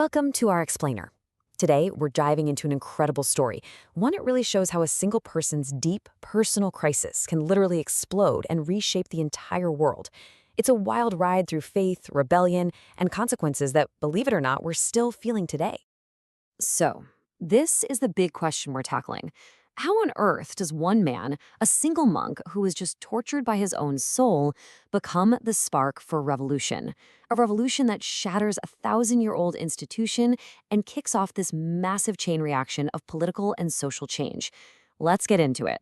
Welcome to our explainer. Today, we're diving into an incredible story, one that really shows how a single person's deep personal crisis can literally explode and reshape the entire world. It's a wild ride through faith, rebellion, and consequences that, believe it or not, we're still feeling today. So, this is the big question we're tackling. How on earth does one man, a single monk who was just tortured by his own soul, become the spark for revolution? A revolution that shatters a thousand-year-old institution and kicks off this massive chain reaction of political and social change. Let's get into it.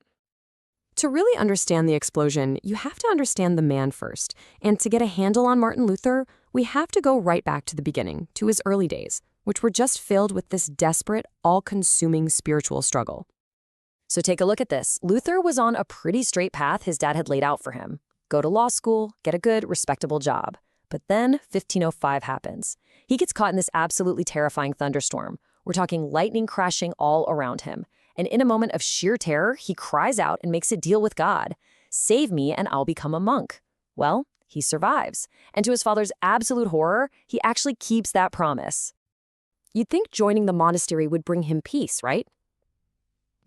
To really understand the explosion, you have to understand the man first. And to get a handle on Martin Luther, we have to go right back to the beginning, to his early days, which were just filled with this desperate, all-consuming spiritual struggle. So take a look at this. Luther was on a pretty straight path his dad had laid out for him. Go to law school, get a good, respectable job. But then 1505 happens. He gets caught in this absolutely terrifying thunderstorm. We're talking lightning crashing all around him. And in a moment of sheer terror, he cries out and makes a deal with God. Save me and I'll become a monk. Well, he survives. And to his father's absolute horror, he actually keeps that promise. You'd think joining the monastery would bring him peace, right?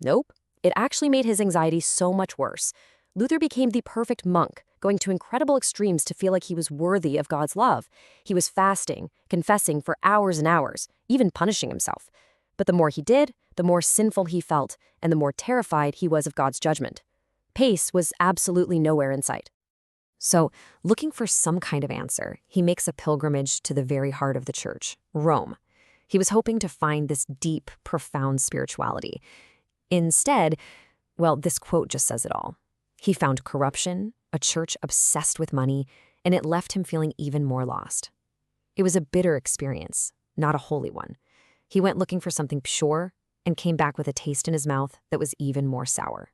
Nope. It actually made his anxiety so much worse. Luther became the perfect monk, going to incredible extremes to feel like he was worthy of God's love. He was fasting, confessing for hours and hours, even punishing himself. But the more he did, the more sinful he felt, and the more terrified he was of God's judgment. Peace was absolutely nowhere in sight. So, looking for some kind of answer, he makes a pilgrimage to the very heart of the church, Rome. He was hoping to find this deep, profound spirituality. Instead, well, this quote just says it all. He found corruption, a church obsessed with money, and it left him feeling even more lost. It was a bitter experience, not a holy one. He went looking for something pure and came back with a taste in his mouth that was even more sour.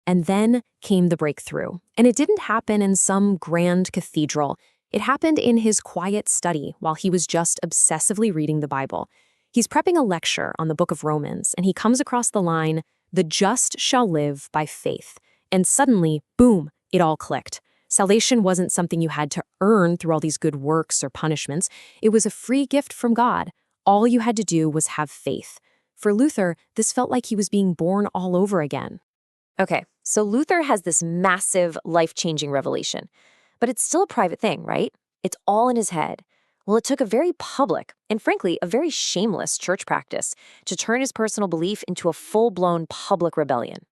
And then came the breakthrough. And it didn't happen in some grand cathedral. It happened in his quiet study while he was just obsessively reading the Bible. He's prepping a lecture on the book of Romans, and he comes across the line, "The just shall live by faith." And suddenly, boom, it all clicked. Salvation wasn't something you had to earn through all these good works or punishments. It was a free gift from God. All you had to do was have faith. For Luther, this felt like he was being born all over again. Okay, so Luther has this massive, life-changing revelation. But it's still a private thing, right? It's all in his head. Well, it took a very public, and frankly, a very shameless church practice to turn his personal belief into a full-blown public rebellion.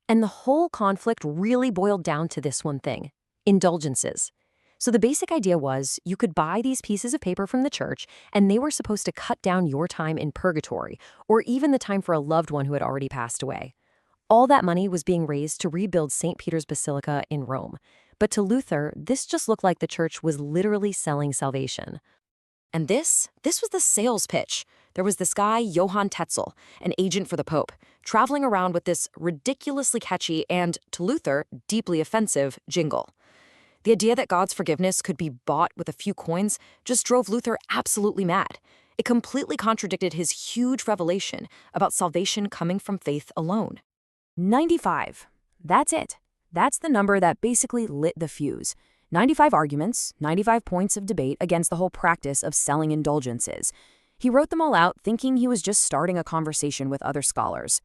And the whole conflict really boiled down to this one thing: indulgences. So the basic idea was you could buy these pieces of paper from the church, and they were supposed to cut down your time in purgatory, or even the time for a loved one who had already passed away. All that money was being raised to rebuild St. Peter's Basilica in Rome. But to Luther, this just looked like the church was literally selling salvation. And this was the sales pitch. There was this guy, Johann Tetzel, an agent for the Pope, traveling around with this ridiculously catchy and, to Luther, deeply offensive jingle. The idea that God's forgiveness could be bought with a few coins just drove Luther absolutely mad. It completely contradicted his huge revelation about salvation coming from faith alone. 95. That's it. That's the number that basically lit the fuse. 95 arguments, 95 points of debate against the whole practice of selling indulgences. He wrote them all out thinking he was just starting a conversation with other scholars.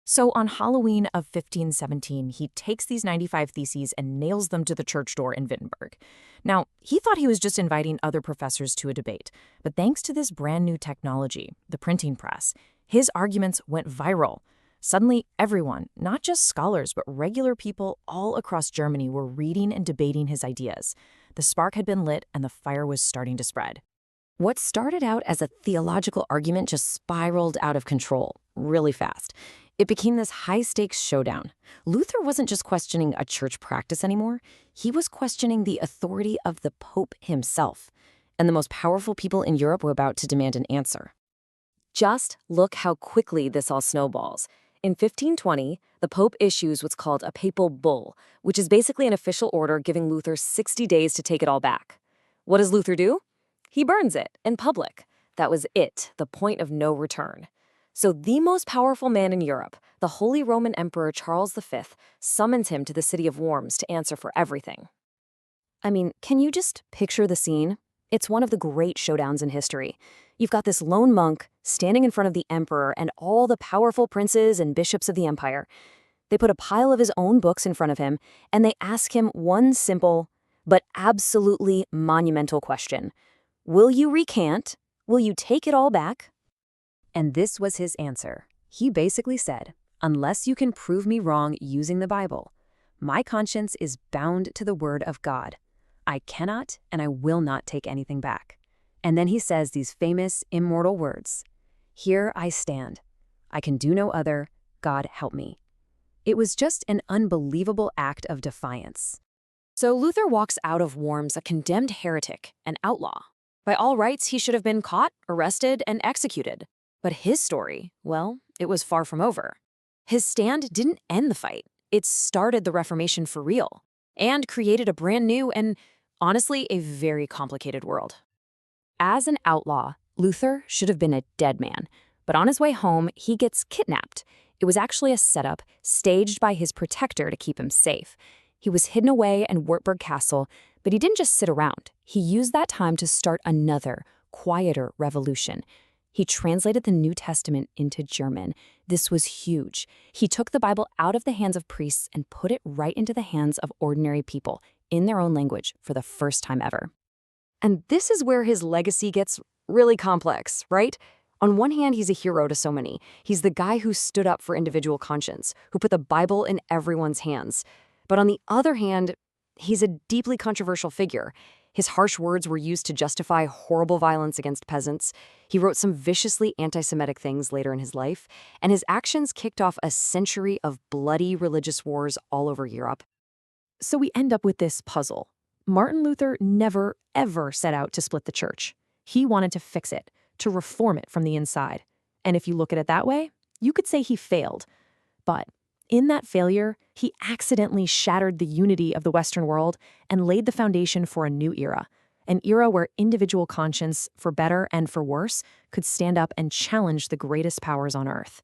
So on Halloween of 1517, he takes these 95 theses and nails them to the church door in Wittenberg. Now, he thought he was just inviting other professors to a debate, but thanks to this brand new technology, the printing press, his arguments went viral. Suddenly, everyone, not just scholars, but regular people all across Germany were reading and debating his ideas. The spark had been lit and the fire was starting to spread. What started out as a theological argument just spiraled out of control really fast. It became this high-stakes showdown. Luther wasn't just questioning a church practice anymore. He was questioning the authority of the Pope himself. And the most powerful people in Europe were about to demand an answer. Just look how quickly this all snowballs. In 1520, the Pope issues what's called a papal bull, which is basically an official order giving Luther 60 days to take it all back. What does Luther do? He burns it in public. That was it, the point of no return. So the most powerful man in Europe, the Holy Roman Emperor Charles V, summons him to the city of Worms to answer for everything. I mean, can you just picture the scene? It's one of the great showdowns in history. You've got this lone monk standing in front of the emperor and all the powerful princes and bishops of the empire. They put a pile of his own books in front of him, and they ask him one simple, but absolutely monumental question. Will you recant? Will you take it all back? And this was his answer. He basically said, unless you can prove me wrong using the Bible, my conscience is bound to the word of God. I cannot and I will not take anything back. And then he says these famous, immortal words, "Here I stand. I can do no other. God help me." It was just an unbelievable act of defiance. So Luther walks out of Worms a condemned heretic, an outlaw. By all rights, he should have been caught, arrested, and executed. But his story, well, it was far from over. His stand didn't end the fight. It started the Reformation for real, and created a brand new and, honestly, a very complicated world. As an outlaw, Luther should have been a dead man, but on his way home, he gets kidnapped. It was actually a setup staged by his protector to keep him safe. He was hidden away in Wartburg Castle, but he didn't just sit around. He used that time to start another, quieter revolution. He translated the New Testament into German. This was huge. He took the Bible out of the hands of priests and put it right into the hands of ordinary people, in their own language, for the first time ever. And this is where his legacy gets really complex, right? On one hand, he's a hero to so many. He's the guy who stood up for individual conscience, who put the Bible in everyone's hands. But on the other hand, he's a deeply controversial figure. His harsh words were used to justify horrible violence against peasants. He wrote some viciously anti-Semitic things later in his life, and his actions kicked off a century of bloody religious wars all over Europe. So we end up with this puzzle. Martin Luther never, ever set out to split the church. He wanted to fix it, to reform it from the inside. And if you look at it that way, you could say he failed. But in that failure, he accidentally shattered the unity of the Western world and laid the foundation for a new era, an era where individual conscience, for better and for worse, could stand up and challenge the greatest powers on earth.